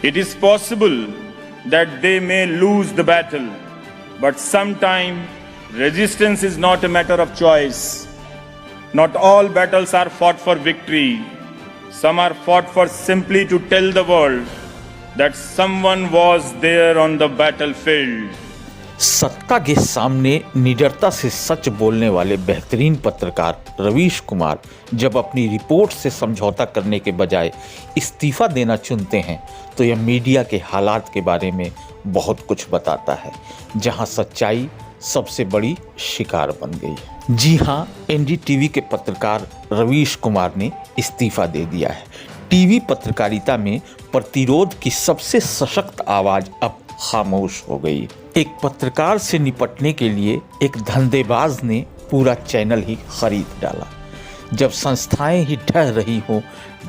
It is possible that they may lose the battle, but sometimes resistance is not a matter of choice. Not all battles are fought for victory. Some are fought for simply to tell the world that someone was there on the battlefield. सत्ता के सामने निडरता से सच बोलने वाले बेहतरीन पत्रकार रवीश कुमार जब अपनी रिपोर्ट से समझौता करने के बजाय इस्तीफा देना चुनते हैं तो यह मीडिया के हालात के बारे में बहुत कुछ बताता है, जहां सच्चाई सबसे बड़ी शिकार बन गई। जी हां, एनडीटीवी के पत्रकार रवीश कुमार ने इस्तीफा दे दिया है। टीवी पत्रकारिता में प्रतिरोध की सबसे सशक्त आवाज अब खामोश हो गई। एक पत्रकार से निपटने के लिए एक धंधेबाज ने पूरा चैनल ही खरीद डाला। जब संस्थाएं ही ढह रही हों,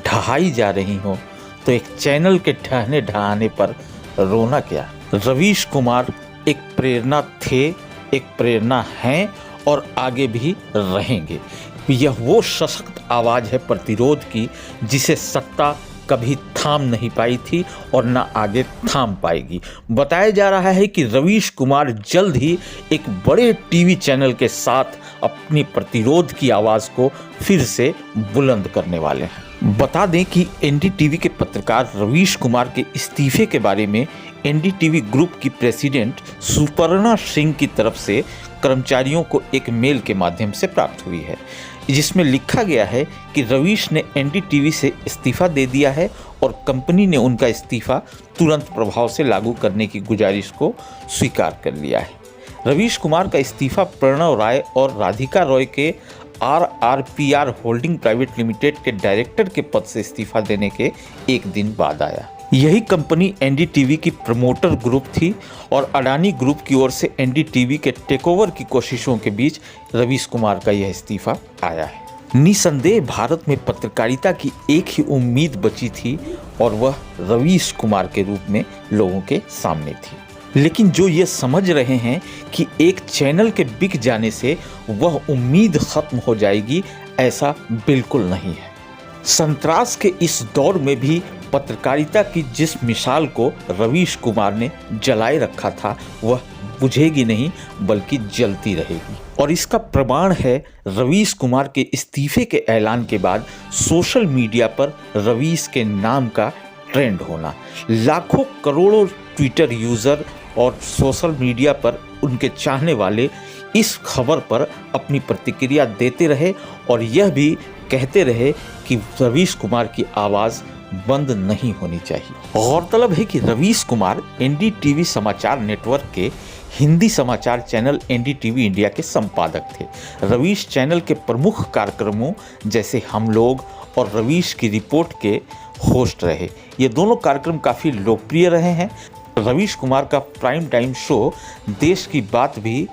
ढहाई जा रही हों, तो एक चैनल के ढहने ढहाने पर रोना क्या। रवीश कुमार एक प्रेरणा थे, एक प्रेरणा हैं और आगे भी रहेंगे। यह वो सशक्त आवाज़ है प्रतिरोध की जिसे सत्ता कभी थाम नहीं पाई थी और न आगे थाम पाएगी। बताया जा रहा है कि रवीश कुमार जल्द ही एक बड़े टीवी चैनल के साथ अपनी प्रतिरोध की आवाज़ को फिर से बुलंद करने वाले हैं। बता दें कि एनडीटीवी के पत्रकार रवीश कुमार के इस्तीफे के बारे में एनडीटीवी ग्रुप की प्रेसिडेंट सुपर्णा सिंह की तरफ से कर्मचारियों को एक मेल के माध्यम से प्राप्त हुई है, जिसमें लिखा गया है कि रवीश ने एनडीटीवी से इस्तीफा दे दिया है और कंपनी ने उनका इस्तीफा तुरंत प्रभाव से लागू करने की गुजारिश को स्वीकार कर लिया है। रवीश कुमार का इस्तीफा प्रणव राय और राधिका रॉय के आरआरपीआर होल्डिंग प्राइवेट लिमिटेड के डायरेक्टर के पद से इस्तीफा देने के एक दिन बाद आया। यही कंपनी एनडीटीवी की प्रमोटर ग्रुप थी और अडानी ग्रुप की ओर से एनडीटीवी के टेकओवर की कोशिशों के बीच रवीश कुमार का यह इस्तीफा आया है। निसंदेह भारत में पत्रकारिता की एक ही उम्मीद बची थी और वह रवीश कुमार के रूप में लोगों के सामने थी। लेकिन जो ये समझ रहे हैं कि एक चैनल के बिक जाने से वह उम्मीद खत्म हो जाएगी, ऐसा बिल्कुल नहीं है। संतरास के इस दौर में भी पत्रकारिता की जिस मिसाल को रवीश कुमार ने जलाए रखा था वह बुझेगी नहीं बल्कि जलती रहेगी। और इसका प्रमाण है रवीश कुमार के इस्तीफे के ऐलान के बाद सोशल मीडिया पर रवीश के नाम का ट्रेंड होना। लाखों करोड़ों ट्विटर यूज़र और सोशल मीडिया पर उनके चाहने वाले इस खबर पर अपनी प्रतिक्रिया देते रहे और यह भी कहते रहे कि रवीश कुमार की आवाज़ बंद नहीं होनी चाहिए। गौरतलब है कि रवीश कुमार एनडीटीवी समाचार नेटवर्क के हिंदी समाचार चैनल एनडीटीवी इंडिया के संपादक थे। रवीश चैनल के प्रमुख कार्यक्रमों जैसे हम लोग और रवीश की रिपोर्ट के होस्ट रहे। ये दोनों कार्यक्रम काफ़ी लोकप्रिय रहे हैं। रवीश कुमार का प्राइम टाइम शो देश की बात भी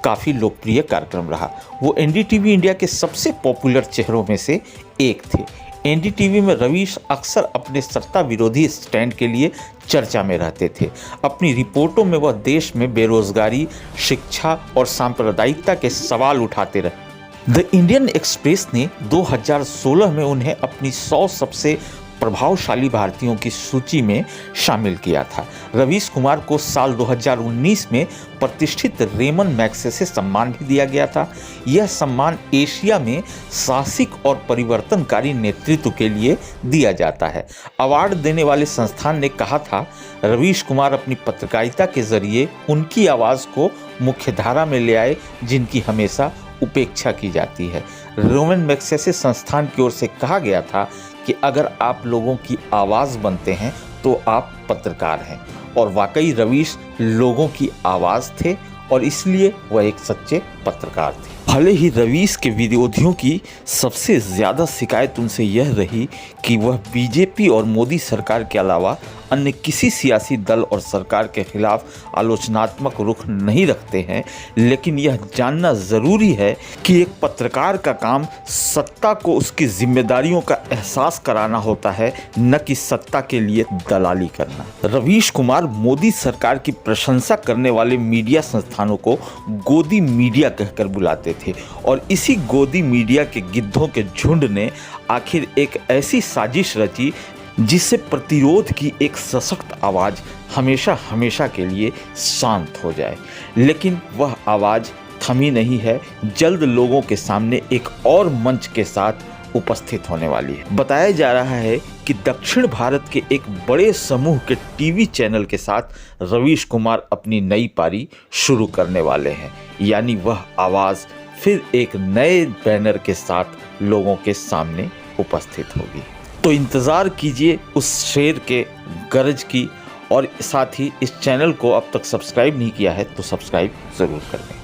काफ़ी लोकप्रिय कार्यक्रम रहा। वो एनडीटीवी इंडिया के सबसे पॉपुलर चेहरों में से एक थे। एनडीटीवी में रवीश अक्सर अपने सत्ता विरोधी स्टैंड के लिए चर्चा में रहते थे। अपनी रिपोर्टों में वह देश में बेरोजगारी, शिक्षा और सांप्रदायिकता के सवाल उठाते रहे। द इंडियन एक्सप्रेस ने 2016 में उन्हें अपनी 100 सबसे प्रभावशाली भारतीयों की सूची में शामिल किया था। रवीश कुमार को साल 2019 में प्रतिष्ठित रेमन मैग्सेसे सम्मान भी दिया गया था। यह सम्मान एशिया में साहसिक और परिवर्तनकारी नेतृत्व के लिए दिया जाता है। अवार्ड देने वाले संस्थान ने कहा था, रवीश कुमार अपनी पत्रकारिता के जरिए उनकी आवाज़ को मुख्यधारा में ले आए जिनकी हमेशा उपेक्षा की जाती है। रेमन मैग्सेसे संस्थान की ओर से कहा गया था कि अगर आप लोगों की आवाज़ बनते हैं तो आप पत्रकार हैं। और वाकई रवीश लोगों की आवाज़ थे और इसलिए वह एक सच्चे पत्रकार थे। भले ही रवीश के विरोधियों की सबसे ज़्यादा शिकायत उनसे यह रही कि वह बीजेपी और मोदी सरकार के अलावा अन्य किसी सियासी दल और सरकार के खिलाफ आलोचनात्मक रुख नहीं रखते हैं, लेकिन यह जानना ज़रूरी है कि एक पत्रकार का काम सत्ता को उसकी जिम्मेदारियों का एहसास कराना होता है, न कि सत्ता के लिए दलाली करना। रवीश कुमार मोदी सरकार की प्रशंसा करने वाले मीडिया संस्थानों को गोदी मीडिया कहकर बुलाते थे और इसी गोदी मीडिया के गिद्धों के झुंड ने आखिर एक ऐसी साजिश रची जिससे प्रतिरोध की एक सशक्त आवाज़ हमेशा हमेशा के लिए शांत हो जाए। लेकिन वह आवाज़ थमी नहीं है, जल्द लोगों के सामने एक और मंच के साथ उपस्थित होने वाली है। बताया जा रहा है कि दक्षिण भारत के एक बड़े समूह के टीवी चैनल के साथ रवीश कुमार अपनी नई पारी शुरू करने वाले हैं, यानी वह आवाज़ फिर एक नए बैनर के साथ लोगों के सामने उपस्थित होगी। तो इंतज़ार कीजिए उस शेर के गरज की, और साथ ही इस चैनल को अब तक सब्सक्राइब नहीं किया है तो सब्सक्राइब ज़रूर कर दें।